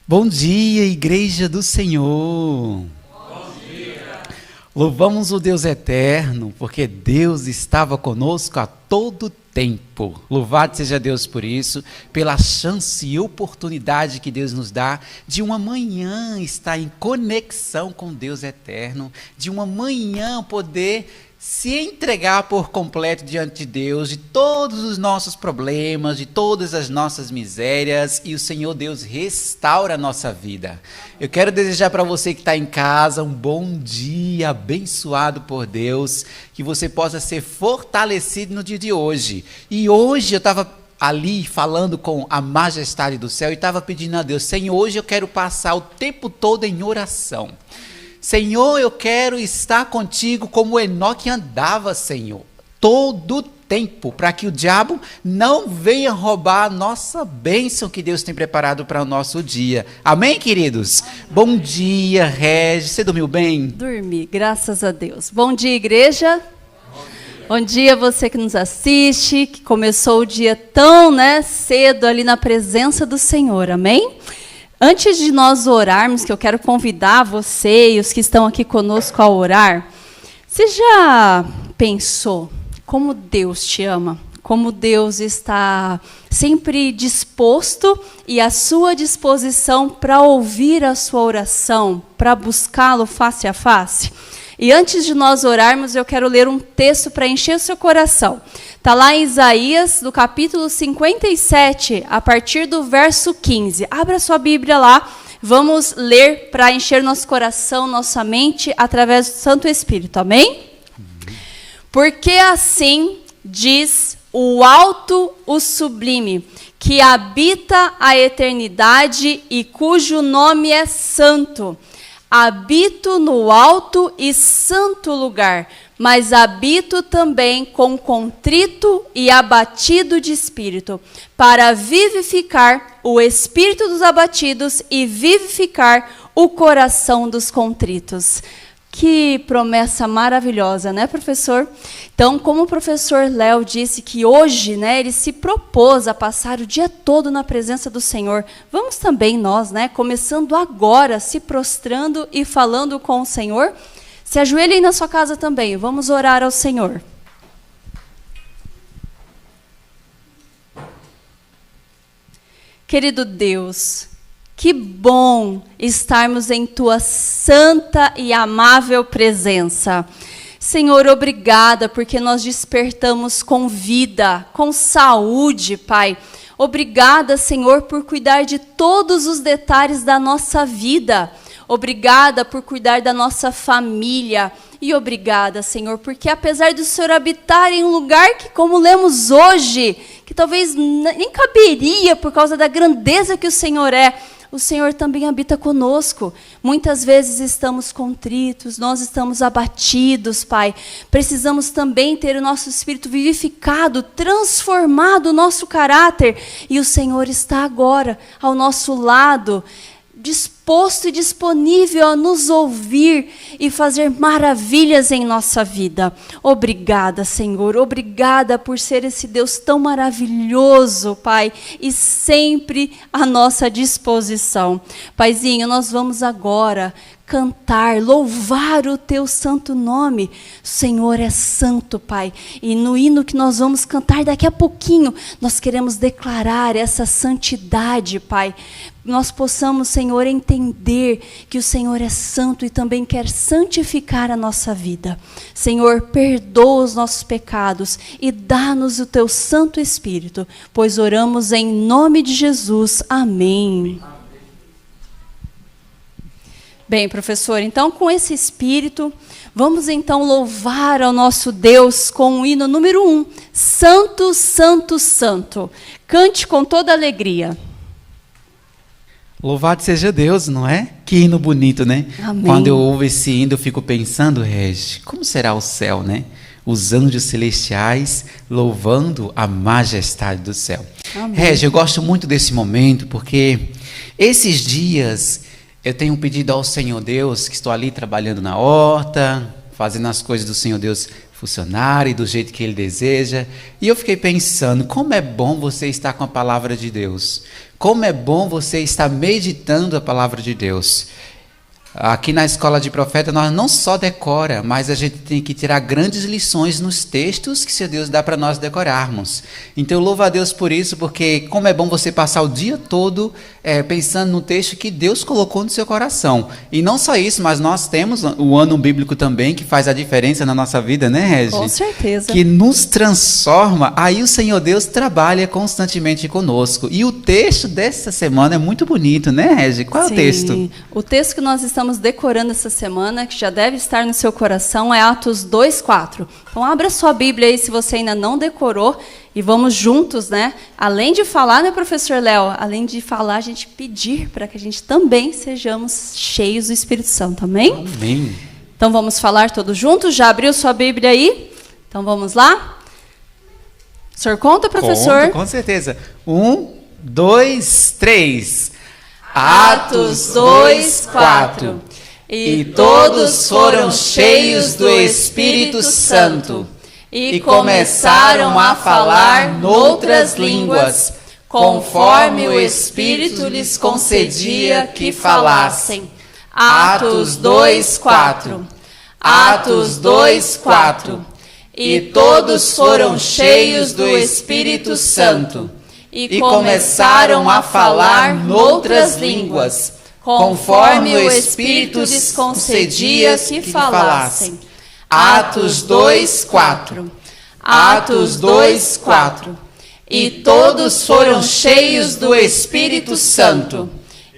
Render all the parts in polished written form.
Bom dia, Igreja do Senhor. Bom dia. Louvamos o Deus eterno, porque Deus estava conosco a todo tempo. Louvado seja Deus por isso, pela chance e oportunidade que Deus nos dá de uma manhã estar em conexão com Deus eterno, de uma manhã poder se entregar por completo diante de Deus, de todos os nossos problemas, de todas as nossas misérias, e o Senhor Deus restaura a nossa vida. Eu quero desejar para você que está em casa um bom dia, abençoado por Deus, que você possa ser fortalecido no dia de hoje. E hoje eu estava ali falando com a majestade do céu e estava pedindo a Deus: Senhor, hoje eu quero passar o tempo todo em oração. Senhor, eu quero estar contigo como Enoque andava, Senhor, todo o tempo, para que o diabo não venha roubar a nossa bênção que Deus tem preparado para o nosso dia. Amém, queridos? Amém. Bom dia, Regis. Você dormiu bem? Dormi, graças a Deus. Bom dia, igreja. Bom dia você que nos assiste, que começou o dia tão cedo ali na presença do Senhor. Amém? Antes de nós orarmos, que eu quero convidar você e os que estão aqui conosco a orar, você já pensou como Deus te ama? Como Deus está sempre disposto e à sua disposição para ouvir a sua oração, para buscá-lo face a face? E antes de nós orarmos, eu quero ler um texto para encher o seu coração. Está lá em Isaías, do capítulo 57, a partir do verso 15. Abra sua Bíblia lá, vamos ler para encher nosso coração, nossa mente, através do Santo Espírito, amém? Porque assim diz o alto, o sublime, que habita a eternidade e cujo nome é santo. Habito no alto e santo lugar, mas habito também com contrito e abatido de espírito, para vivificar o espírito dos abatidos e vivificar o coração dos contritos. Que promessa maravilhosa, né, professor? Então, como o professor Léo disse que hoje, ele se propôs a passar o dia todo na presença do Senhor, vamos também nós, começando agora, se prostrando e falando com o Senhor? Se ajoelhem na sua casa também, vamos orar ao Senhor. Querido Deus, que bom estarmos em Tua santa e amável presença. Senhor, obrigada, porque nós despertamos com vida, com saúde, Pai. Obrigada, Senhor, por cuidar de todos os detalhes da nossa vida. Obrigada por cuidar da nossa família. E obrigada, Senhor, porque apesar do Senhor habitar em um lugar que, como lemos hoje, que talvez nem caberia por causa da grandeza que o Senhor é, o Senhor também habita conosco. Muitas vezes estamos contritos, nós estamos abatidos, Pai. Precisamos também ter o nosso espírito vivificado, transformado o nosso caráter. E o Senhor está agora ao nosso lado, disposto e disponível a nos ouvir e fazer maravilhas em nossa vida. Obrigada, Senhor. Obrigada por ser esse Deus tão maravilhoso, Pai, e sempre à nossa disposição. Paizinho, nós vamos agora cantar, louvar o Teu santo nome. O Senhor é santo, Pai. E no hino que nós vamos cantar daqui a pouquinho, nós queremos declarar essa santidade, Pai. Nós possamos, Senhor, entender que o Senhor é santo e também quer santificar a nossa vida. Senhor, perdoa os nossos pecados e dá-nos o Teu Santo Espírito, pois oramos em nome de Jesus. Amém. Bem, professor, então com esse espírito, vamos então louvar ao nosso Deus com o hino número 1, Santo, Santo, Santo. Cante com toda alegria. Louvado seja Deus, não é? Que hino bonito, né? Amém. Quando eu ouvo esse hino, eu fico pensando, Regi, como será o céu, né? Os anjos celestiais louvando a majestade do céu. Regi, eu gosto muito desse momento, porque esses dias eu tenho pedido ao Senhor Deus, que estou ali trabalhando na horta, fazendo as coisas do Senhor Deus funcionar e do jeito que Ele deseja. E eu fiquei pensando, como é bom você estar com a palavra de Deus. Como é bom você estar meditando a palavra de Deus. Aqui na Escola de Profeta, nós não só decora, mas a gente tem que tirar grandes lições nos textos que seu Deus dá para nós decorarmos. Então, eu louvo a Deus por isso, porque como é bom você passar o dia todo pensando no texto que Deus colocou no seu coração. E não só isso, mas nós temos o ano bíblico também, que faz a diferença na nossa vida, né, Regi? Com certeza. Que nos transforma. Aí o Senhor Deus trabalha constantemente conosco. E o texto dessa semana é muito bonito, né, Regi? Qual é o texto? O texto que nós estamos decorando essa semana, que já deve estar no seu coração, é Atos 2:4. Então, abra sua Bíblia aí se você ainda não decorou e vamos juntos, né? Além de falar, né, professor Léo? Além de falar, a gente pedir para que a gente também sejamos cheios do Espírito Santo, amém? Amém. Então, vamos falar todos juntos? Já abriu sua Bíblia aí? Então, vamos lá? O senhor conta, professor? Conto, com certeza. 1, 2, 3... Atos 2:4. E todos foram cheios do Espírito Santo e começaram a falar noutras línguas, conforme o Espírito lhes concedia que falassem. Atos 2:4. Atos 2:4. E todos foram cheios do Espírito Santo e começaram a falar noutras línguas, conforme o Espírito lhes concedia que falassem. Atos 2:4. Atos 2:4. E todos foram cheios do Espírito Santo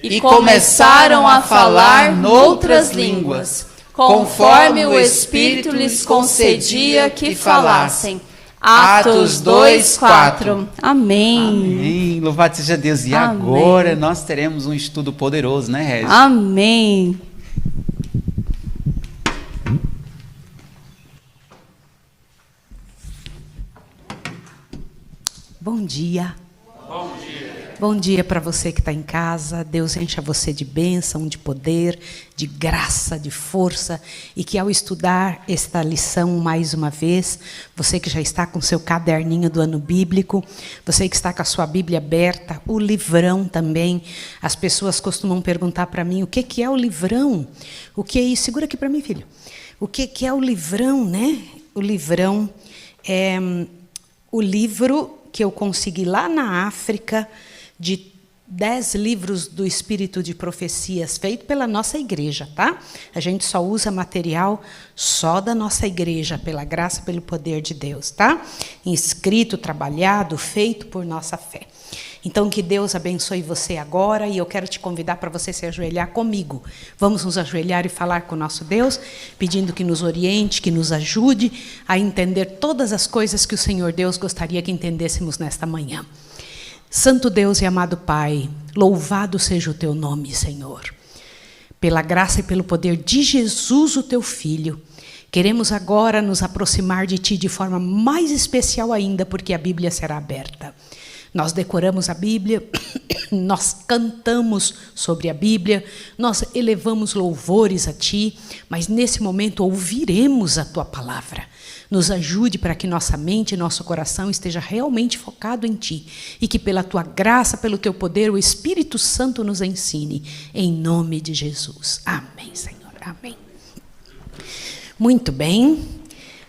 e começaram a falar noutras línguas, conforme o Espírito lhes concedia que falassem. Atos 2:4. Amém. Amém. Louvado seja Deus. E Amém. Agora nós teremos um estudo poderoso, né, Regi? Amém. Bom dia. Bom dia. Bom dia para você que está em casa. Deus encha você de bênção, de poder, de graça, de força. E que ao estudar esta lição mais uma vez, você que já está com seu caderninho do ano bíblico, você que está com a sua Bíblia aberta, o livrão também. As pessoas costumam perguntar para mim, o que é o livrão? O que é isso? Segura aqui para mim, filho. O que é o livrão, né? O livrão é o livro que eu consegui lá na África, de 10 livros do Espírito de Profecias, feito pela nossa igreja, tá? A gente só usa material só da nossa igreja, pela graça, pelo poder de Deus, tá? Escrito, trabalhado, feito por nossa fé. Então, que Deus abençoe você agora, e eu quero te convidar para você se ajoelhar comigo. Vamos nos ajoelhar e falar com o nosso Deus, pedindo que nos oriente, que nos ajude a entender todas as coisas que o Senhor Deus gostaria que entendêssemos nesta manhã. Santo Deus e amado Pai, louvado seja o teu nome, Senhor. Pela graça e pelo poder de Jesus, o teu Filho, queremos agora nos aproximar de ti de forma mais especial ainda, porque a Bíblia será aberta. Nós decoramos a Bíblia, nós cantamos sobre a Bíblia, nós elevamos louvores a Ti, mas nesse momento ouviremos a Tua palavra. Nos ajude para que nossa mente e nosso coração esteja realmente focado em Ti e que pela Tua graça, pelo Teu poder, o Espírito Santo nos ensine, em nome de Jesus. Amém, Senhor. Amém. Muito bem.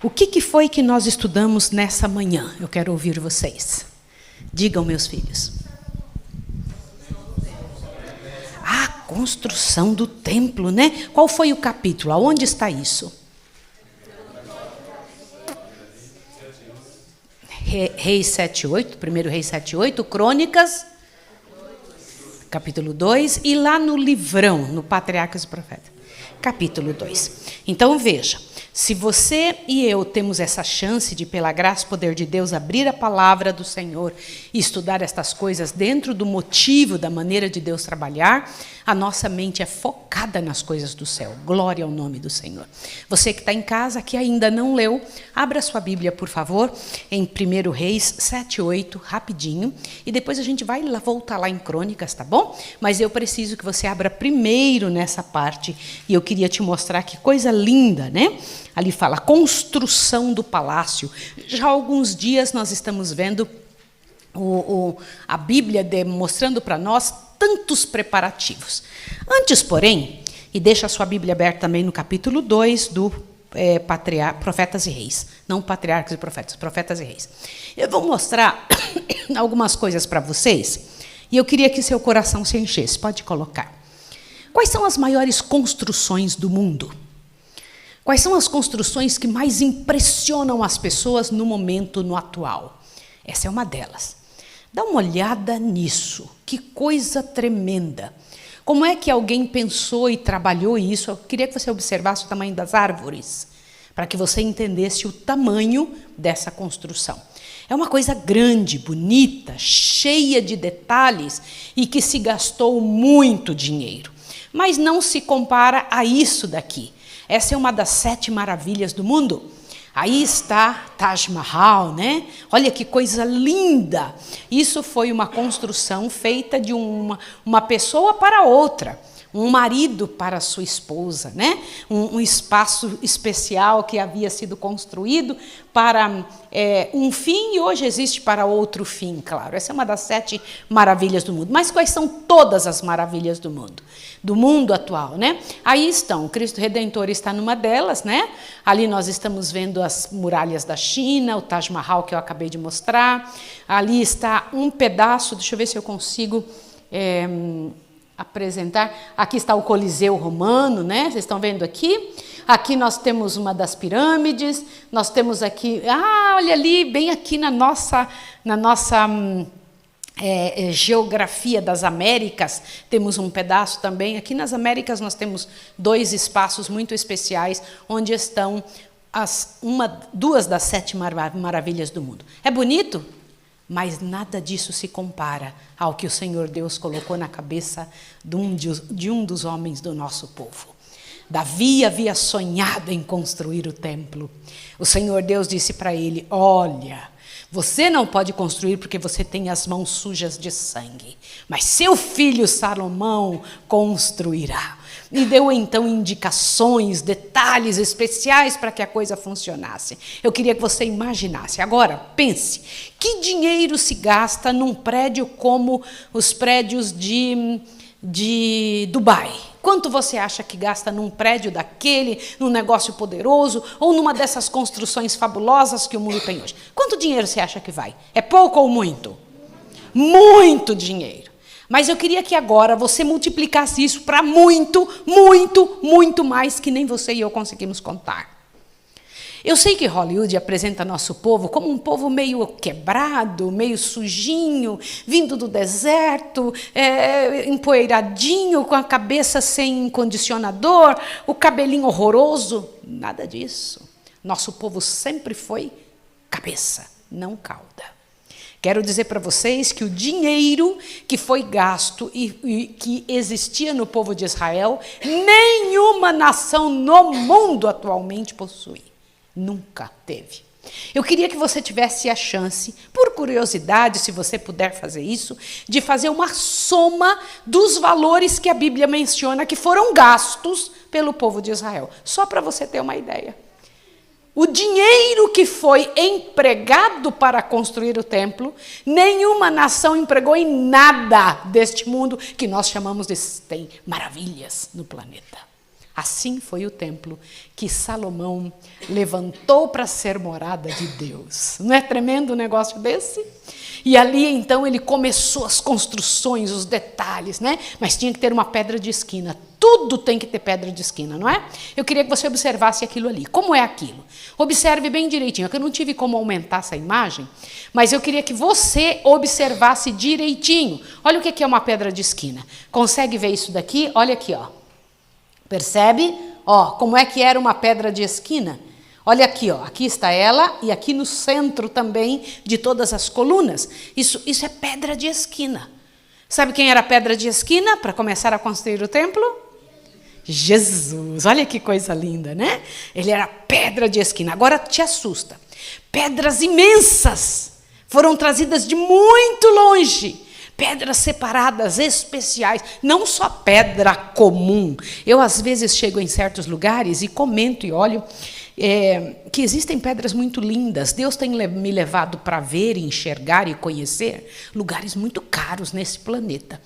O que foi que nós estudamos nessa manhã? Eu quero ouvir vocês. Digam, meus filhos. A construção do templo, né? Qual foi o capítulo? Aonde está isso? Reis 7:8, primeiro Reis 7:8, Crônicas, capítulo 2, e lá no livrão, no Patriarcas e Profetas, capítulo 2. Então veja, se você e eu temos essa chance de, pela graça e poder de Deus, abrir a palavra do Senhor e estudar estas coisas dentro do motivo, da maneira de Deus trabalhar, a nossa mente é focada nas coisas do céu. Glória ao nome do Senhor. Você que está em casa, que ainda não leu, abra sua Bíblia, por favor, em 1 Reis 7:8, rapidinho, e depois a gente vai voltar lá em Crônicas, tá bom? Mas eu preciso que você abra primeiro nessa parte, e eu queria te mostrar que coisa linda, né? Ali fala, construção do palácio. Já há alguns dias nós estamos vendo a Bíblia demonstrando para nós tantos preparativos. Antes, porém, e deixa a sua Bíblia aberta também no capítulo 2 do Profetas e Reis. Não Patriarcas e Profetas, Profetas e Reis. Eu vou mostrar algumas coisas para vocês, e eu queria que seu coração se enchesse. Pode colocar. Quais são as maiores construções do mundo? Quais são as construções que mais impressionam as pessoas no momento, no atual? Essa é uma delas. Dá uma olhada nisso. Que coisa tremenda. Como é que alguém pensou e trabalhou isso? Eu queria que você observasse o tamanho das árvores, para que você entendesse o tamanho dessa construção. É uma coisa grande, bonita, cheia de detalhes e que se gastou muito dinheiro. Mas não se compara a isso daqui. Essa é uma das 7 maravilhas do mundo. Aí está Taj Mahal, né? Olha que coisa linda. Isso foi uma construção feita de uma pessoa para outra. Um marido para sua esposa, né? Um espaço especial que havia sido construído para um fim e hoje existe para outro fim, claro. Essa é uma das 7 maravilhas do mundo. Mas quais são todas as maravilhas do mundo? Do mundo atual, né? Aí estão, o Cristo Redentor está numa delas, né? Ali nós estamos vendo as muralhas da China, o Taj Mahal que eu acabei de mostrar. Ali está um pedaço, deixa eu ver se eu consigo apresentar. Aqui está o Coliseu Romano, né? Vocês estão vendo aqui? Aqui nós temos uma das pirâmides, nós temos aqui, olha ali, bem aqui na nossa geografia das Américas, temos um pedaço também. Aqui nas Américas nós temos 2 espaços muito especiais, onde estão 2 das 7 maravilhas do mundo. É bonito? Mas nada disso se compara ao que o Senhor Deus colocou na cabeça de um dos homens do nosso povo. Davi havia sonhado em construir o templo. O Senhor Deus disse para ele, olha, você não pode construir porque você tem as mãos sujas de sangue, mas seu filho Salomão construirá. E deu então indicações, detalhes especiais para que a coisa funcionasse. Eu queria que você imaginasse. Agora, pense, que dinheiro se gasta num prédio como os prédios de Dubai? Quanto você acha que gasta num prédio daquele, num negócio poderoso, ou numa dessas construções fabulosas que o mundo tem hoje? Quanto dinheiro você acha que vai? É pouco ou muito? Muito dinheiro. Mas eu queria que agora você multiplicasse isso para muito, muito, muito mais que nem você e eu conseguimos contar. Eu sei que Hollywood apresenta nosso povo como um povo meio quebrado, meio sujinho, vindo do deserto, empoeiradinho, com a cabeça sem condicionador, o cabelinho horroroso. Nada disso. Nosso povo sempre foi cabeça, não cauda. Quero dizer para vocês que o dinheiro que foi gasto e que existia no povo de Israel, nenhuma nação no mundo atualmente possui. Nunca teve. Eu queria que você tivesse a chance, por curiosidade, se você puder fazer isso, de fazer uma soma dos valores que a Bíblia menciona que foram gastos pelo povo de Israel. Só para você ter uma ideia. O dinheiro que foi empregado para construir o templo, nenhuma nação empregou em nada deste mundo que nós chamamos de tem maravilhas no planeta. Assim foi o templo que Salomão levantou para ser morada de Deus. Não é tremendo um negócio desse? E ali então ele começou as construções, os detalhes, né? Mas tinha que ter uma pedra de esquina. Tudo tem que ter pedra de esquina, não é? Eu queria que você observasse aquilo ali. Como é aquilo? Observe bem direitinho. Eu não tive como aumentar essa imagem, mas eu queria que você observasse direitinho. Olha o que é uma pedra de esquina. Consegue ver isso daqui? Olha aqui, ó. Percebe? Ó, como é que era uma pedra de esquina? Olha aqui, ó, aqui está ela e aqui no centro também de todas as colunas. Isso é pedra de esquina. Sabe quem era a pedra de esquina para começar a construir o templo? Jesus. Olha que coisa linda, né? Ele era pedra de esquina. Agora te assusta. Pedras imensas foram trazidas de muito longe. Pedras separadas, especiais, não só pedra comum. Eu, às vezes, chego em certos lugares e comento e olho que existem pedras muito lindas. Deus tem me levado para ver, enxergar e conhecer lugares muito caros nesse planeta.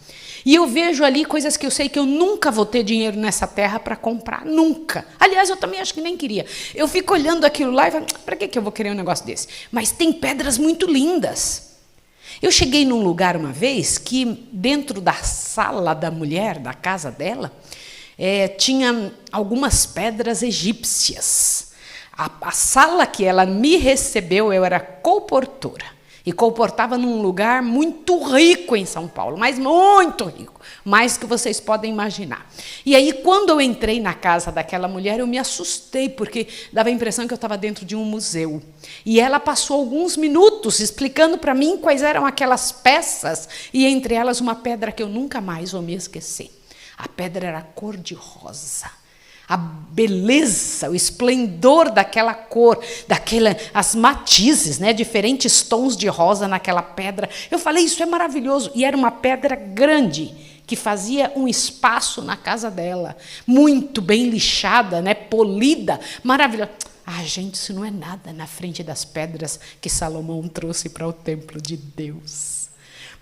E eu vejo ali coisas que eu sei que eu nunca vou ter dinheiro nessa terra para comprar, nunca. Aliás, eu também acho que nem queria. Eu fico olhando aquilo lá e falo, para que eu vou querer um negócio desse? Mas tem pedras muito lindas. Eu cheguei num lugar uma vez que dentro da sala da mulher, da casa dela, tinha algumas pedras egípcias. A sala que ela me recebeu, eu era colportora. E colportava num lugar muito rico em São Paulo, mas muito rico, mais que vocês podem imaginar. E aí, quando eu entrei na casa daquela mulher, eu me assustei, porque dava a impressão que eu estava dentro de um museu. E ela passou alguns minutos explicando para mim quais eram aquelas peças, e entre elas uma pedra que eu nunca mais vou me esquecer. A pedra era cor-de-rosa. A beleza, o esplendor daquela cor, as matizes, né, diferentes tons de rosa naquela pedra. Eu falei, isso é maravilhoso. E era uma pedra grande, que fazia um espaço na casa dela, muito bem lixada, né, polida, maravilhosa. Ah, gente, isso não é nada na frente das pedras que Salomão trouxe para o templo de Deus.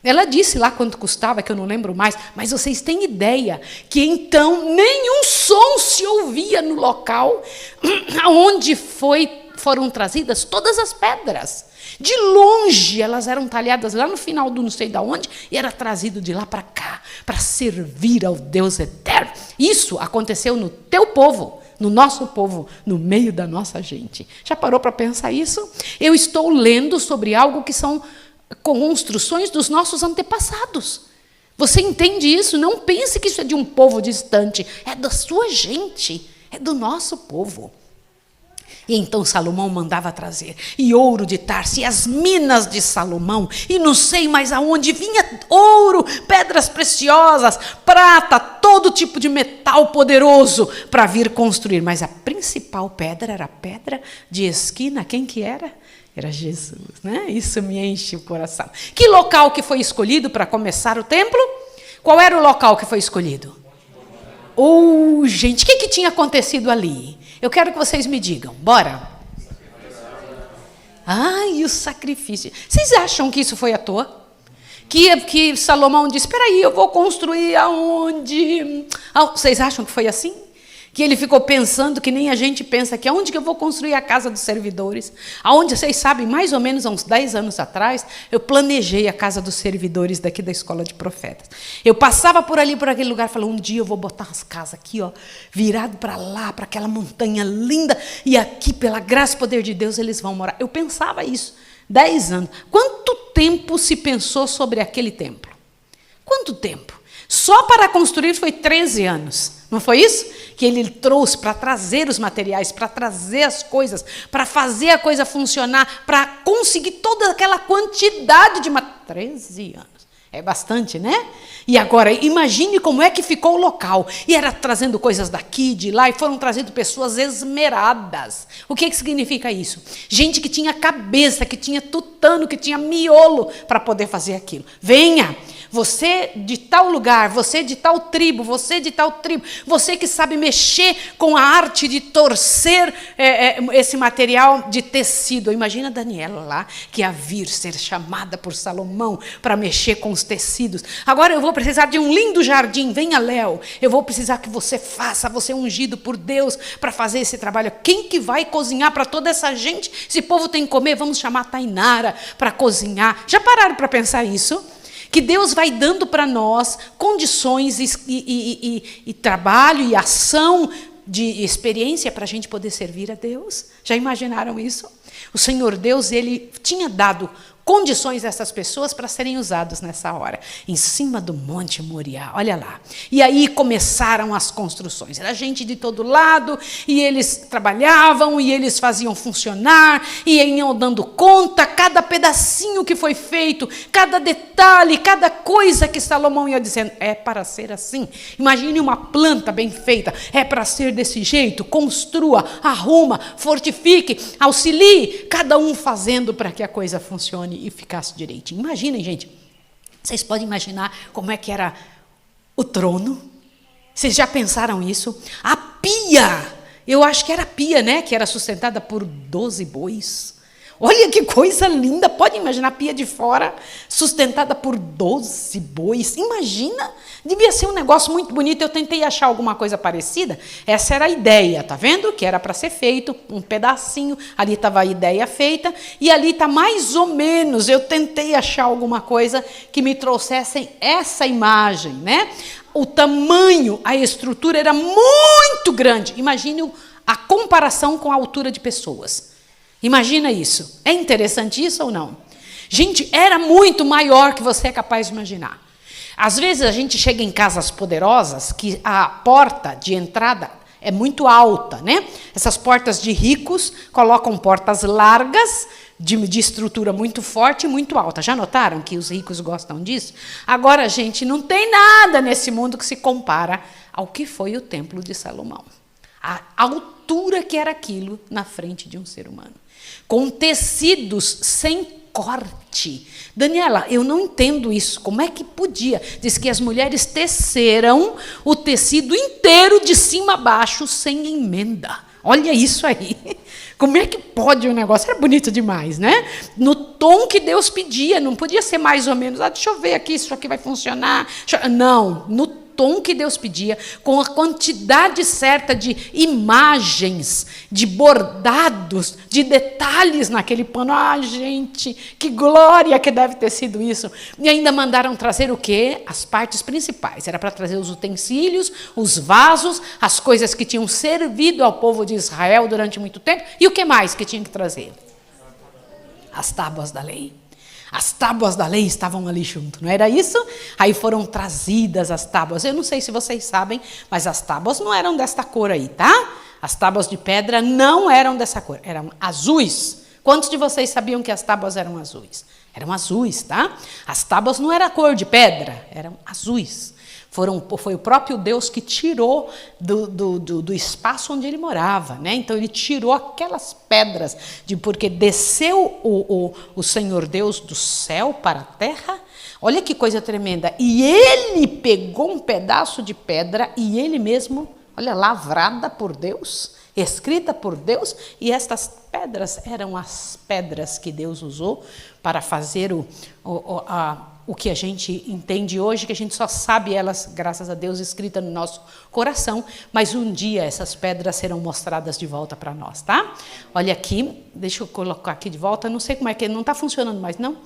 Ela disse lá quanto custava, que eu não lembro mais, mas vocês têm ideia que então nenhum som se ouvia no local onde foram trazidas todas as pedras. De longe elas eram talhadas lá no final do não sei de onde e era trazido de lá para cá, para servir ao Deus eterno. Isso aconteceu no teu povo, no nosso povo, no meio da nossa gente. Já parou para pensar isso? Eu estou lendo sobre algo que são construções dos nossos antepassados. Você entende isso? Não pense que isso é de um povo distante. É da sua gente. É do nosso povo. E então Salomão mandava trazer. E ouro de Tarso, e as minas de Salomão. E não sei mais aonde vinha ouro, pedras preciosas, prata, todo tipo de metal poderoso para vir construir. Mas a principal pedra era a pedra de esquina. Quem que era? Era Jesus, né? Isso me enche o coração. Que local que foi escolhido para começar o templo? Qual era o local que foi escolhido? Oh, gente, o que tinha acontecido ali? Eu quero que vocês me digam. Bora. Ai, o sacrifício. Vocês acham que isso foi à toa? Que Salomão disse, espera aí, eu vou construir aonde? Vocês acham que foi assim? Que ele ficou pensando que nem a gente pensa, que aonde que eu vou construir a casa dos servidores? Aonde, vocês sabem, mais ou menos há uns 10 anos atrás, eu planejei a casa dos servidores daqui da Escola de Profetas. Eu passava por ali, por aquele lugar, falava, um dia eu vou botar as casas aqui, ó, virado para lá, para aquela montanha linda, e aqui, pela graça e poder de Deus, eles vão morar. Eu pensava isso, 10 anos. Quanto tempo se pensou sobre aquele templo? Quanto tempo? Só para construir foi 13 anos. Não foi isso? Que ele trouxe para trazer os materiais, para trazer as coisas, para fazer a coisa funcionar, para conseguir toda aquela quantidade de 13 anos. É bastante, né? E agora, imagine como é que ficou o local. E era trazendo coisas daqui, de lá, e foram trazendo pessoas esmeradas. O que significa isso? Gente que tinha cabeça, que tinha tutano, que tinha miolo para poder fazer aquilo. Venha! Você de tal lugar, você de tal tribo, você de tal tribo, você que sabe mexer com a arte de torcer esse material de tecido. Imagina a Daniela lá, que ia vir ser chamada por Salomão para mexer com os tecidos. Agora eu vou precisar de um lindo jardim, venha Léo, eu vou precisar que você faça, você é ungido por Deus para fazer esse trabalho. Quem que vai cozinhar para toda essa gente? Esse povo tem que comer, vamos chamar a Tainara para cozinhar. Já pararam para pensar isso? Que Deus vai dando para nós condições e trabalho e ação de experiência para a gente poder servir a Deus. Já imaginaram isso? O Senhor Deus, Ele tinha dado condições essas pessoas para serem usados nessa hora, em cima do Monte Moriá, olha lá. E aí começaram as construções, era gente de todo lado, e eles trabalhavam, e eles faziam funcionar, e iam dando conta, cada pedacinho que foi feito, cada detalhe, cada coisa que Salomão ia dizendo, é para ser assim. Imagine uma planta bem feita, é para ser desse jeito, construa, arruma, fortifique, auxilie, cada um fazendo para que a coisa funcione e ficasse direitinho. Imaginem, gente, vocês podem imaginar como é que era o trono? Vocês já pensaram isso? A pia, eu acho que era a pia, né? Que era sustentada por 12 bois. Olha que coisa linda, pode imaginar a pia de fora, sustentada por 12 bois. Imagina, devia ser um negócio muito bonito. Eu tentei achar alguma coisa parecida. Essa era a ideia, tá vendo? Que era para ser feito, um pedacinho. Ali estava a ideia feita, e ali está mais ou menos. Eu tentei achar alguma coisa que me trouxesse essa imagem, né? O tamanho, a estrutura era muito grande. Imagine a comparação com a altura de pessoas. Imagina isso. É interessante isso ou não? Gente, era muito maior que você é capaz de imaginar. Às vezes a gente chega em casas poderosas que a porta de entrada é muito alta, né? Essas portas de ricos colocam portas largas, de estrutura muito forte e muito alta. Já notaram que os ricos gostam disso? Agora, gente, não tem nada nesse mundo que se compara ao que foi o Templo de Salomão. A altura que era aquilo na frente de um ser humano. Com tecidos sem corte. Daniela, eu não entendo isso. Como é que podia? Diz que as mulheres teceram o tecido inteiro de cima a baixo sem emenda. Olha isso aí. Como é que pode um negócio? Era bonito demais, né? No tom que Deus pedia, não podia ser mais ou menos, deixa eu ver aqui, isso aqui vai funcionar. Não, no tom que Deus pedia, com a quantidade certa de imagens, de bordados, de detalhes naquele pano. Ah, gente, que glória que deve ter sido isso. E ainda mandaram trazer o quê? As partes principais. Era para trazer os utensílios, os vasos, as coisas que tinham servido ao povo de Israel durante muito tempo. E o que mais que tinha que trazer? As tábuas da lei. As tábuas da lei estavam ali junto, não era isso? Aí foram trazidas as tábuas. Eu não sei se vocês sabem, mas as tábuas não eram desta cor aí, tá? As tábuas de pedra não eram dessa cor, eram azuis. Quantos de vocês sabiam que as tábuas eram azuis? Eram azuis, tá? As tábuas não eram cor de pedra, eram azuis. Foi o próprio Deus que tirou do espaço onde ele morava, né? Então ele tirou aquelas pedras, porque desceu o Senhor Deus do céu para a terra. Olha que coisa tremenda. E ele pegou um pedaço de pedra e ele mesmo, olha, lavrada por Deus, escrita por Deus, e estas pedras eram as pedras que Deus usou para fazer o que a gente entende hoje, que a gente só sabe elas, graças a Deus, escrita no nosso coração, mas um dia essas pedras serão mostradas de volta para nós, tá? Olha aqui, deixa eu colocar aqui de volta, não sei como é que, não está funcionando mais, não?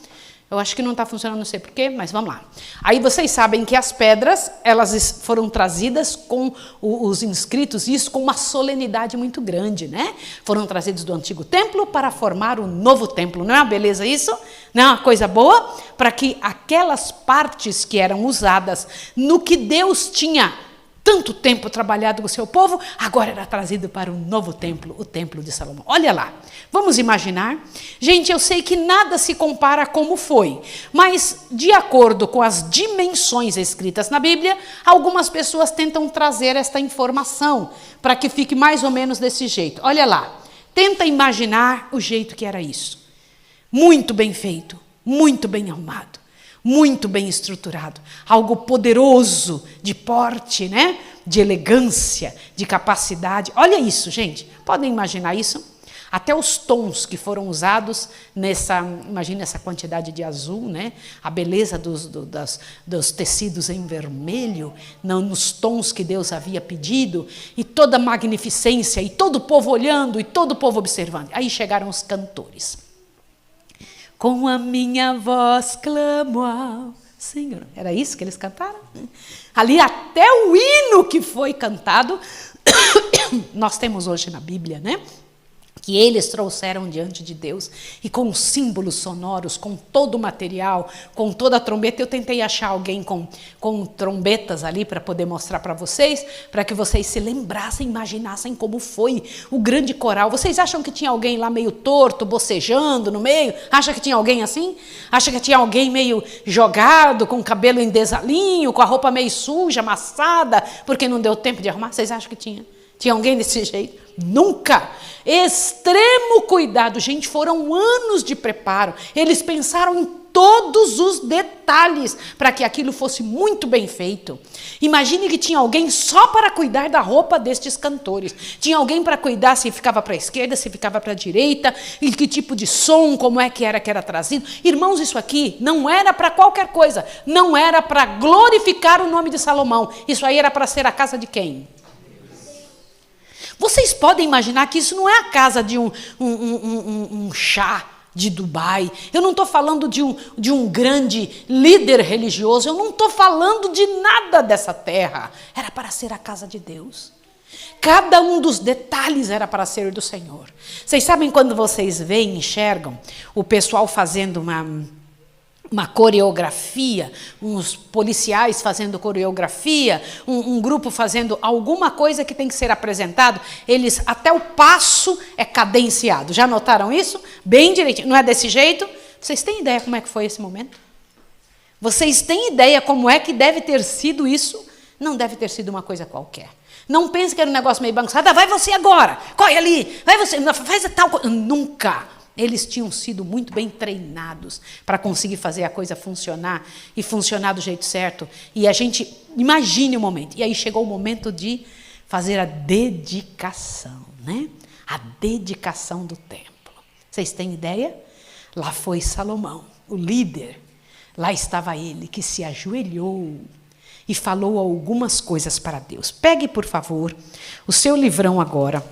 Eu acho que não está funcionando, não sei porquê, mas vamos lá. Aí vocês sabem que as pedras, elas foram trazidas com os inscritos, isso com uma solenidade muito grande, né? Foram trazidos do antigo templo para formar o novo templo. Não é uma beleza isso? Não é uma coisa boa? Para que aquelas partes que eram usadas no que Deus tinha tanto tempo trabalhado com o seu povo, agora era trazido para um novo templo, o Templo de Salomão. Olha lá, vamos imaginar. Gente, eu sei que nada se compara a como foi, mas de acordo com as dimensões escritas na Bíblia, algumas pessoas tentam trazer esta informação para que fique mais ou menos desse jeito. Olha lá, tenta imaginar o jeito que era isso. Muito bem feito, muito bem arrumado. Muito bem estruturado, algo poderoso, de porte, né? De elegância, de capacidade. Olha isso, gente, podem imaginar isso? Até os tons que foram usados imagina essa quantidade de azul, né? A beleza dos tecidos em vermelho, nos tons que Deus havia pedido, e toda a magnificência, e todo o povo olhando, e todo o povo observando. Aí chegaram os cantores. Com a minha voz clamo ao Senhor. Era isso que eles cantaram? Ali até o hino que foi cantado, nós temos hoje na Bíblia, né? que eles trouxeram diante de Deus, e com os símbolos sonoros, com todo o material, com toda a trombeta. Eu tentei achar alguém com trombetas ali para poder mostrar para vocês, para que vocês se lembrassem, imaginassem como foi o grande coral. Vocês acham que tinha alguém lá meio torto, bocejando no meio? Acha que tinha alguém assim? Acha que tinha alguém meio jogado, com o cabelo em desalinho, com a roupa meio suja, amassada, porque não deu tempo de arrumar? Vocês acham que tinha? Tinha alguém desse jeito? Nunca! Extremo cuidado. Gente, foram anos de preparo. Eles pensaram em todos os detalhes para que aquilo fosse muito bem feito. Imagine que tinha alguém só para cuidar da roupa destes cantores. Tinha alguém para cuidar se ficava para a esquerda, se ficava para a direita, e que tipo de som, como é que era trazido. Irmãos, isso aqui não era para qualquer coisa. Não era para glorificar o nome de Salomão. Isso aí era para ser a casa de quem? Vocês podem imaginar que isso não é a casa de um chá de Dubai. Eu não estou falando de um grande líder religioso. Eu não estou falando de nada dessa terra. Era para ser a casa de Deus. Cada um dos detalhes era para ser do Senhor. Vocês sabem quando vocês veem, enxergam o pessoal fazendo uma coreografia, uns policiais fazendo coreografia, um grupo fazendo alguma coisa que tem que ser apresentado, eles, até o passo é cadenciado. Já notaram isso? Bem direitinho. Não é desse jeito? Vocês têm ideia como é que foi esse momento? Vocês têm ideia como é que deve ter sido isso? Não deve ter sido uma coisa qualquer. Não pense que era um negócio meio bagunçado. Vai você agora, corre ali, vai você, faz tal coisa. Nunca. Eles tinham sido muito bem treinados para conseguir fazer a coisa funcionar e funcionar do jeito certo. E a gente, imagine o momento. E aí chegou o momento de fazer a dedicação, né? A dedicação do templo. Vocês têm ideia? Lá foi Salomão, o líder. Lá estava ele, que se ajoelhou e falou algumas coisas para Deus. Pegue, por favor, o seu livrão agora.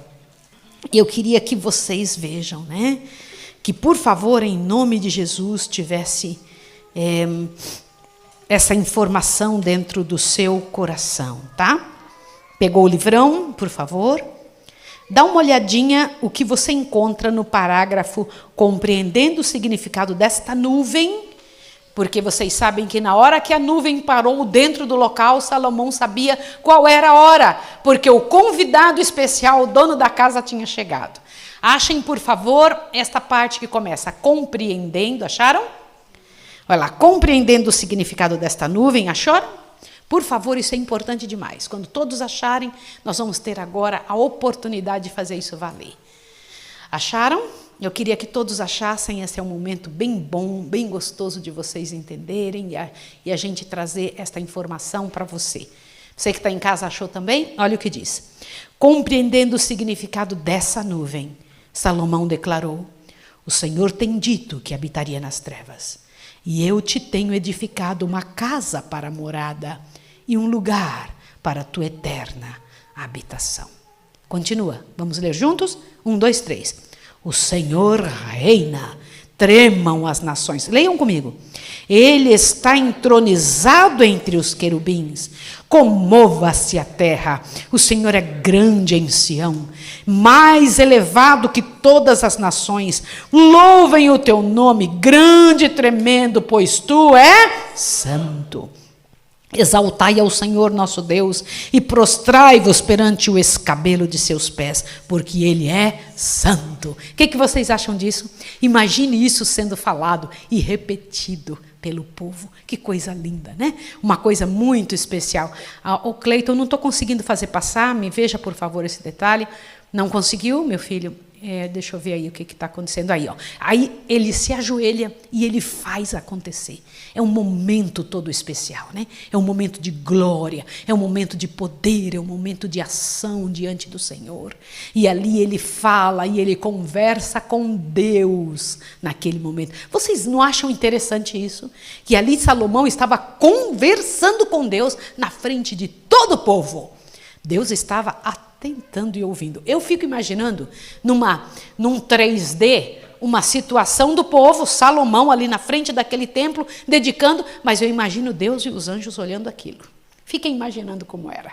Eu queria que vocês vejam, né? Que, por favor, em nome de Jesus, tivesse essa informação dentro do seu coração, tá? Pegou o livrão, por favor? Dá uma olhadinha o que você encontra no parágrafo compreendendo o significado desta nuvem, porque vocês sabem que na hora que a nuvem parou dentro do local, Salomão sabia qual era a hora, porque o convidado especial, o dono da casa, tinha chegado. Achem, por favor, esta parte que começa compreendendo, acharam? Olha lá, compreendendo o significado desta nuvem, acharam? Por favor, isso é importante demais. Quando todos acharem, nós vamos ter agora a oportunidade de fazer isso valer. Acharam? Eu queria que todos achassem. Esse é um momento bem bom, bem gostoso de vocês entenderem e a gente trazer esta informação para você. Você que está em casa achou também? Olha o que diz. Compreendendo o significado dessa nuvem, Salomão declarou: o Senhor tem dito que habitaria nas trevas, e eu te tenho edificado uma casa para morada e um lugar para a tua eterna habitação. Continua, vamos ler juntos? 1, 2, 3. O Senhor reina, tremam as nações. Leiam comigo. Ele está entronizado entre os querubins. Comova-se a terra. O Senhor é grande em Sião, mais elevado que todas as nações. Louvem o teu nome, grande e tremendo, pois tu és santo. Exaltai ao Senhor nosso Deus e prostrai-vos perante o escabelo de seus pés, porque Ele é santo. O que vocês acham disso? Imagine isso sendo falado e repetido pelo povo. Que coisa linda, né? Uma coisa muito especial. O Cleiton, eu não estou conseguindo fazer passar, me veja, por favor, esse detalhe. Não conseguiu, meu filho? Deixa eu ver aí o que está acontecendo aí. Ó. Aí ele se ajoelha e ele faz acontecer. É um momento todo especial, né? É um momento de glória, é um momento de poder, é um momento de ação diante do Senhor. E ali ele fala e ele conversa com Deus naquele momento. Vocês não acham interessante isso? Que ali Salomão estava conversando com Deus na frente de todo o povo. Deus estava atentando e ouvindo. Eu fico imaginando num 3D, uma situação do povo, Salomão ali na frente daquele templo, dedicando, mas eu imagino Deus e os anjos olhando aquilo. Fiquem imaginando como era.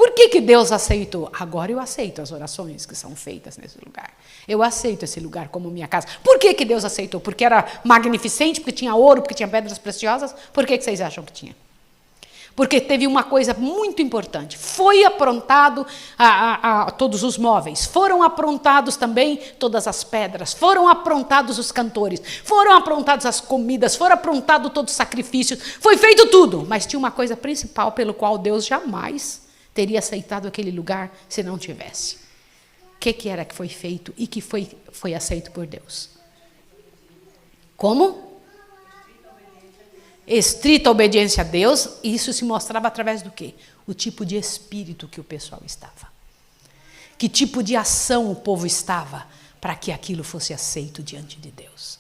Por que Deus aceitou? Agora eu aceito as orações que são feitas nesse lugar. Eu aceito esse lugar como minha casa. Por que Deus aceitou? Porque era magnificente, porque tinha ouro, porque tinha pedras preciosas? Por que vocês acham que tinha? Porque teve uma coisa muito importante. Foi aprontado todos os móveis, foram aprontados também todas as pedras, foram aprontados os cantores, foram aprontadas as comidas, foram aprontados todos os sacrifícios, foi feito tudo. Mas tinha uma coisa principal pelo qual Deus jamais teria aceitado aquele lugar se não tivesse. O que era que foi feito e que foi aceito por Deus? Como? Estrita obediência a Deus. E isso se mostrava através do quê? O tipo de espírito que o pessoal estava. Que tipo de ação o povo estava para que aquilo fosse aceito diante de Deus.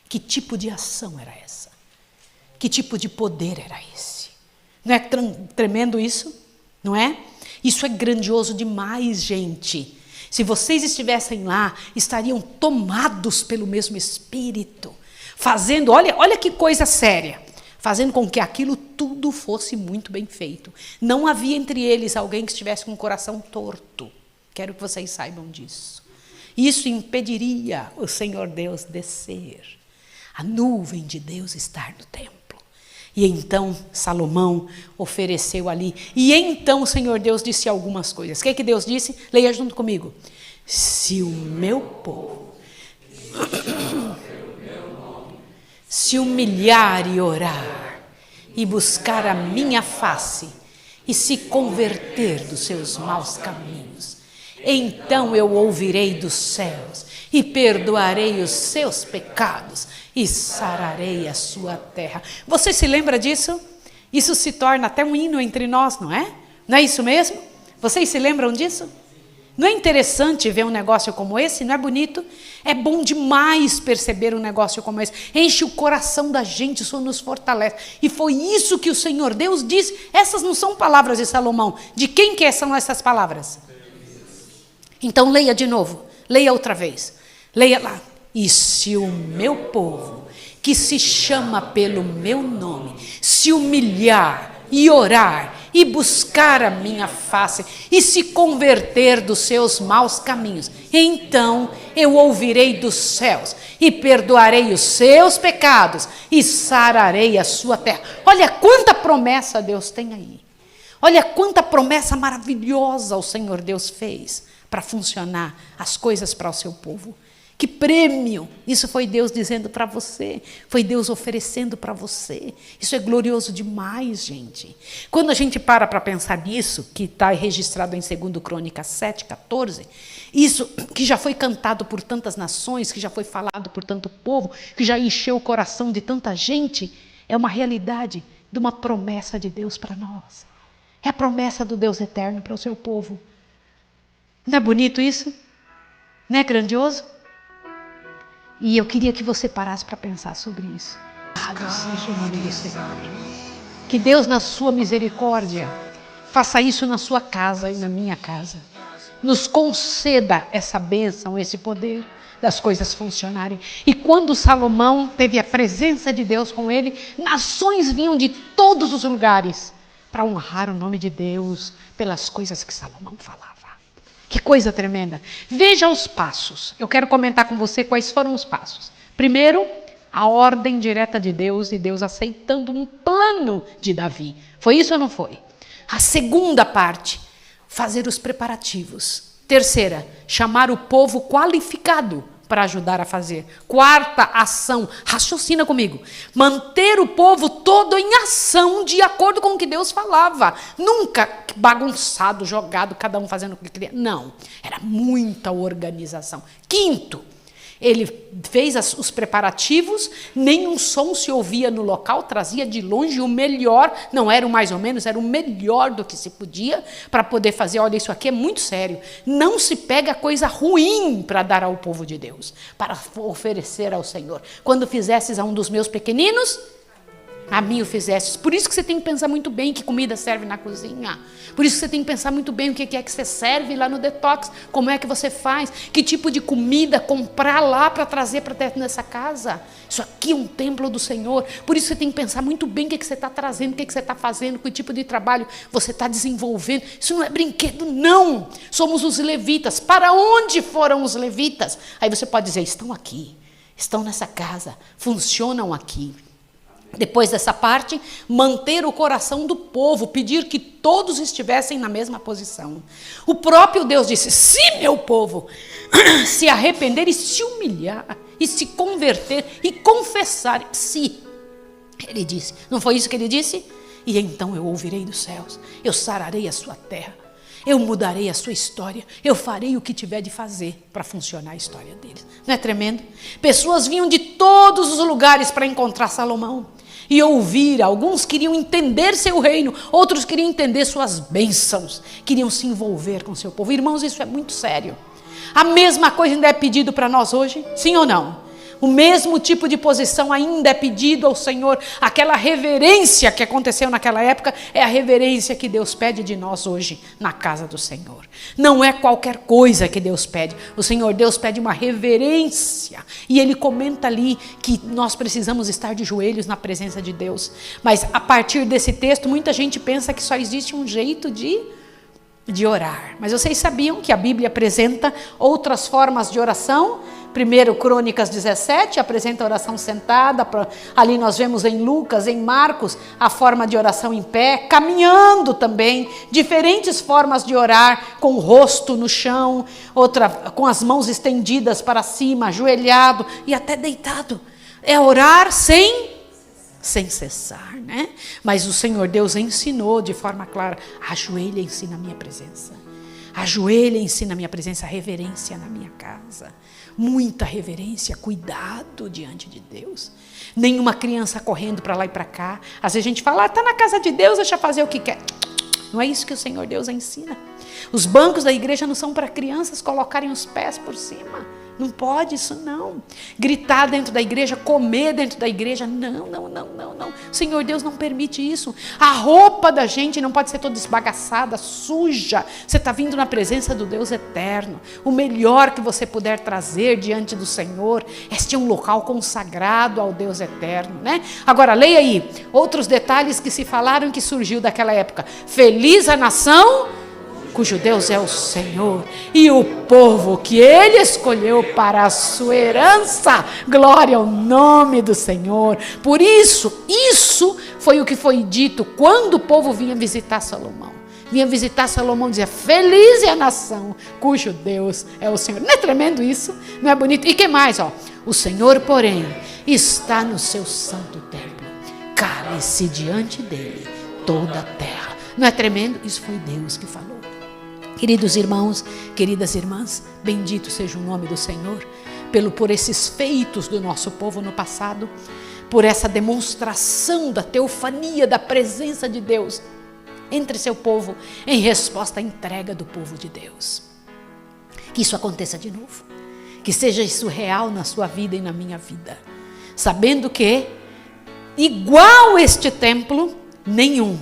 Que tipo de ação era essa? Que tipo de poder era esse? Não é tremendo isso? Não é? Isso é grandioso demais, gente. Se vocês estivessem lá, estariam tomados pelo mesmo Espírito, fazendo, olha que coisa séria, fazendo com que aquilo tudo fosse muito bem feito. Não havia entre eles alguém que estivesse com o coração torto. Quero que vocês saibam disso. Isso impediria o Senhor Deus descer, a nuvem de Deus estar no templo. E então Salomão ofereceu ali. E então o Senhor Deus disse algumas coisas. O que Deus disse? Leia junto comigo. Se o meu povo se humilhar e orar, e buscar a minha face, e se converter dos seus maus caminhos, então eu ouvirei dos céus, e perdoarei os seus pecados, e sararei a sua terra. Você se lembra disso? Isso se torna até um hino entre nós, não é? Não é isso mesmo? Vocês se lembram disso? Não é interessante ver um negócio como esse? Não é bonito? É bom demais perceber um negócio como esse. Enche o coração da gente, isso nos fortalece. E foi isso que o Senhor Deus disse. Essas não são palavras de Salomão. De quem que são essas palavras? Então leia de novo. Leia outra vez. Leia lá. E se o meu povo, que se chama pelo meu nome, se humilhar e orar, e buscar a minha face, e se converter dos seus maus caminhos, então eu ouvirei dos céus, e perdoarei os seus pecados, e sararei a sua terra. Olha quanta promessa Deus tem aí. Olha quanta promessa maravilhosa o Senhor Deus fez para funcionar as coisas para o seu povo. Que prêmio! Isso foi Deus dizendo para você, foi Deus oferecendo para você. Isso é glorioso demais, gente. Quando a gente para pensar nisso, que está registrado em 2 Crônicas 7:14, isso que já foi cantado por tantas nações, que já foi falado por tanto povo, que já encheu o coração de tanta gente, é uma realidade de uma promessa de Deus para nós. É a promessa do Deus eterno para o seu povo. Não é bonito isso? Não é grandioso? E eu queria que você parasse para pensar sobre isso. Seja o nome do Senhor. Que Deus, na sua misericórdia, faça isso na sua casa e na minha casa. Nos conceda essa bênção, esse poder das coisas funcionarem. E quando Salomão teve a presença de Deus com ele, nações vinham de todos os lugares para honrar o nome de Deus pelas coisas que Salomão falava. Que coisa tremenda. Veja os passos. Eu quero comentar com você quais foram os passos. Primeiro, a ordem direta de Deus e Deus aceitando um plano de Davi. Foi isso ou não foi? A segunda parte, fazer os preparativos. Terceira, chamar o povo qualificado para ajudar a fazer. Quarta ação, raciocina comigo. Manter o povo todo em ação de acordo com o que Deus falava. Nunca bagunçado, jogado, cada um fazendo o que queria. Não, era muita organização. Quinto, ele fez os preparativos, nenhum som se ouvia no local, trazia de longe o melhor, não era o mais ou menos, era o melhor do que se podia, para poder fazer, olha, isso aqui é muito sério, não se pega coisa ruim para dar ao povo de Deus, para oferecer ao Senhor. Quando fizesses a um dos meus pequeninos, a mim o fizestes. Por isso que você tem que pensar muito bem que comida serve na cozinha. Por isso que você tem que pensar muito bem o que é que você serve lá no detox. Como é que você faz. Que tipo de comida comprar lá para trazer para dentro dessa casa. Isso aqui é um templo do Senhor. Por isso você tem que pensar muito bem o que você está trazendo, o que você está fazendo, que tipo de trabalho você está desenvolvendo. Isso não é brinquedo, não. Somos os levitas. Para onde foram os levitas? Aí você pode dizer, estão aqui. Estão nessa casa. Funcionam aqui. Depois dessa parte, manter o coração do povo, pedir que todos estivessem na mesma posição. O próprio Deus disse, se meu povo se arrepender e se humilhar, e se converter e confessar, se, ele disse, não foi isso que ele disse? E então eu ouvirei dos céus, eu sararei a sua terra, eu mudarei a sua história, eu farei o que tiver de fazer para funcionar a história deles. Não é tremendo? Pessoas vinham de todos os lugares para encontrar Salomão e ouvir. Alguns queriam entender seu reino, outros queriam entender suas bênçãos, queriam se envolver com seu povo. Irmãos, isso é muito sério. A mesma coisa ainda é pedido para nós hoje? Sim ou não? O mesmo tipo de posição ainda é pedido ao Senhor. Aquela reverência que aconteceu naquela época é a reverência que Deus pede de nós hoje na casa do Senhor. Não é qualquer coisa que Deus pede. O Senhor Deus pede uma reverência. E Ele comenta ali que nós precisamos estar de joelhos na presença de Deus. Mas a partir desse texto, muita gente pensa que só existe um jeito de orar. Mas vocês sabiam que a Bíblia apresenta outras formas de oração? Primeiro, Crônicas 17, apresenta a oração sentada. Ali nós vemos em Lucas, em Marcos, a forma de oração em pé. Caminhando também, diferentes formas de orar, com o rosto no chão, outra com as mãos estendidas para cima, ajoelhado e até deitado. É orar sem cessar, né? Mas o Senhor Deus ensinou de forma clara, ajoelhem-se na minha presença. Ajoelhem-se na minha presença, reverência na minha casa. Muita reverência, cuidado diante de Deus. Nenhuma criança correndo para lá e para cá. Às vezes a gente fala, está na casa de Deus, deixa fazer o que quer. Não é isso que o Senhor Deus ensina. Os bancos da igreja não são para crianças colocarem os pés por cima. Não pode isso, não. Gritar dentro da igreja, comer dentro da igreja, não. O Senhor Deus não permite isso. A roupa da gente não pode ser toda esbagaçada, suja. Você está vindo na presença do Deus eterno. O melhor que você puder trazer diante do Senhor, este é um local consagrado ao Deus eterno, né? Agora, leia aí, outros detalhes que se falaram que surgiu daquela época. Feliz a nação cujo Deus é o Senhor, e o povo que Ele escolheu para a sua herança. Glória ao nome do Senhor. Por isso foi o que foi dito quando o povo vinha visitar Salomão. Vinha visitar Salomão e dizia, feliz é a nação cujo Deus é o Senhor. Não é tremendo isso? Não é bonito? E que mais? O Senhor, porém, está no seu santo templo. Cale-se diante dele toda a terra. Não é tremendo? Isso foi Deus que falou. Queridos irmãos, queridas irmãs, bendito seja o nome do Senhor, por esses feitos do nosso povo no passado, por essa demonstração da teofania, da presença de Deus entre seu povo, em resposta à entrega do povo de Deus. Que isso aconteça de novo, que seja isso real na sua vida e na minha vida, sabendo que, igual este templo, nenhum,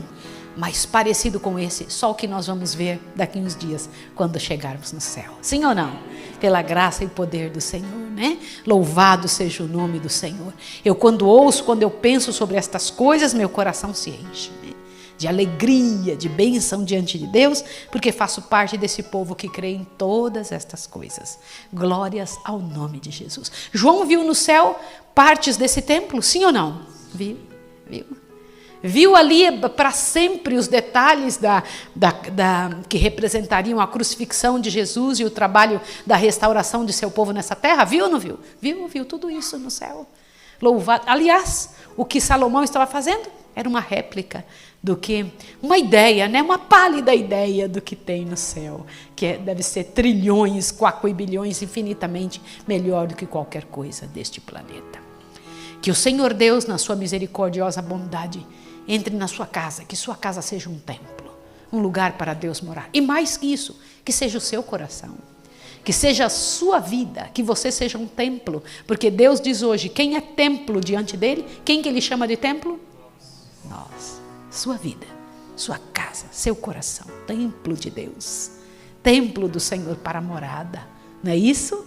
mas parecido com esse, só o que nós vamos ver daqui uns dias, quando chegarmos no céu. Sim ou não? Pela graça e poder do Senhor, né? Louvado seja o nome do Senhor. Quando eu penso sobre estas coisas, meu coração se enche, né? De alegria, de bênção diante de Deus, porque faço parte desse povo que crê em todas estas coisas. Glórias ao nome de Jesus. João viu no céu partes desse templo, sim ou não? Viu? Viu ali para sempre os detalhes que representariam a crucifixão de Jesus e o trabalho da restauração de seu povo nessa terra? Viu ou não viu? Viu tudo isso no céu. Louvado. Aliás, o que Salomão estava fazendo era uma réplica uma ideia, né? Uma pálida ideia do que tem no céu, que deve ser trilhões, quaquilhões, infinitamente melhor do que qualquer coisa deste planeta. Que o Senhor Deus, na sua misericordiosa bondade, entre na sua casa, que sua casa seja um templo, um lugar para Deus morar. E mais que isso, que seja o seu coração, que seja a sua vida, que você seja um templo. Porque Deus diz hoje, quem é templo diante dele? Quem que ele chama de templo? sua vida, sua casa, seu coração, templo de Deus, templo do Senhor para a morada. Não é isso?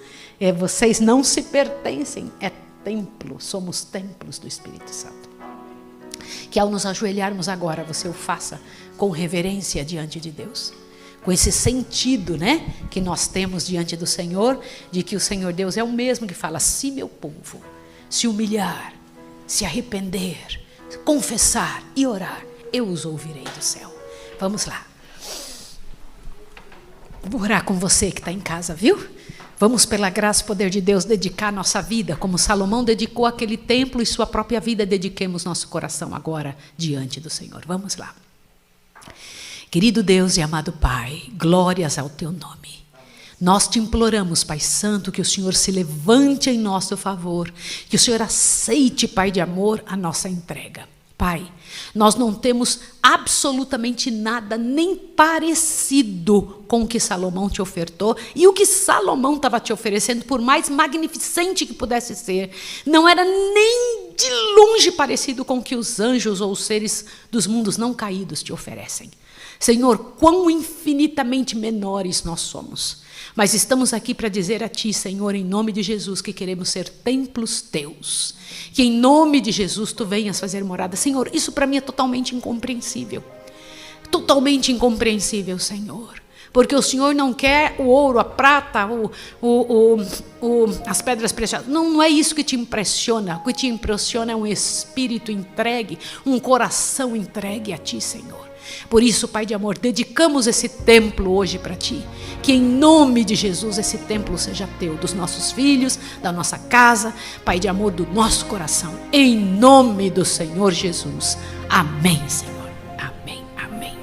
Vocês não se pertencem, é templo, somos templos do Espírito Santo. Que ao nos ajoelharmos agora, você o faça com reverência diante de Deus, com esse sentido, né, que nós temos diante do Senhor, de que o Senhor Deus é o mesmo que fala: se meu povo se humilhar, se arrepender, confessar e orar, eu os ouvirei do céu. Vamos lá. Vou orar com você que está em casa, viu? Vamos, pela graça e poder de Deus, dedicar nossa vida, como Salomão dedicou aquele templo e sua própria vida, dediquemos nosso coração agora diante do Senhor. Vamos lá. Querido Deus e amado Pai, glórias ao teu nome. Nós te imploramos, Pai Santo, que o Senhor se levante em nosso favor, que o Senhor aceite, Pai de amor, a nossa entrega. Pai, nós não temos absolutamente nada nem parecido com o que Salomão te ofertou, e o que Salomão estava te oferecendo, por mais magnificente que pudesse ser, não era nem de longe parecido com o que os anjos ou os seres dos mundos não caídos te oferecem. Senhor, quão infinitamente menores nós somos. Mas estamos aqui para dizer a Ti, Senhor, em nome de Jesus, que queremos ser templos Teus. Que em nome de Jesus Tu venhas fazer morada. Senhor, isso para mim é totalmente incompreensível. Totalmente incompreensível, Senhor. Porque o Senhor não quer o ouro, a prata, as pedras preciosas. Não é isso que te impressiona. O que te impressiona é um espírito entregue, um coração entregue a Ti, Senhor. Por isso, Pai de amor, dedicamos esse templo hoje para Ti. Que em nome de Jesus esse templo seja Teu, dos nossos filhos, da nossa casa, Pai de amor, do nosso coração. Em nome do Senhor Jesus. Amém, Senhor. Amém, amém.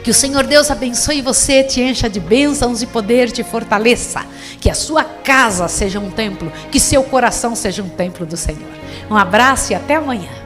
Que o Senhor Deus abençoe você, te encha de bênçãos e poder, te fortaleça. Que a sua casa seja um templo, que seu coração seja um templo do Senhor. Um abraço e até amanhã.